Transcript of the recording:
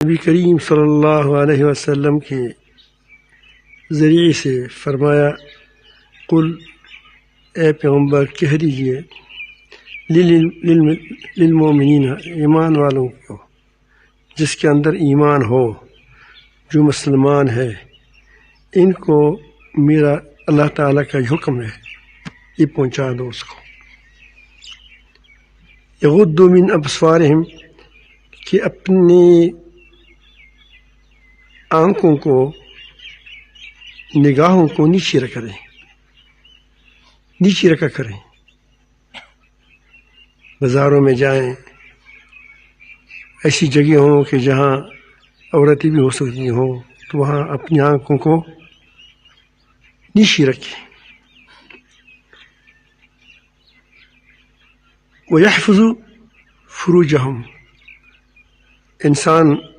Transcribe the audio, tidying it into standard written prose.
نبی کریم صلی اللہ علیہ وسلم کے ذریعے سے فرمایا قل اے پیغمبر کہہ دیجیے للمؤمنین ایمان والوں کو جس کے اندر ایمان ہو جو مسلمان ہے ان کو میرا اللہ تعالیٰ کا حکم ہے یہ پہنچا دو اس کو یغضوا من ابصارہم کہ اپنی آنکھوں کو نگاہوں کو نیچے رکھا کریں بازاروں میں جائیں ایسی جگہ ہوں کہ جہاں عورتیں بھی ہو سکتی ہوں تو وہاں اپنی آنکھوں کو نیچے رکھیں وَيَحْفَظُوا فُرُوجَهُمْ انسان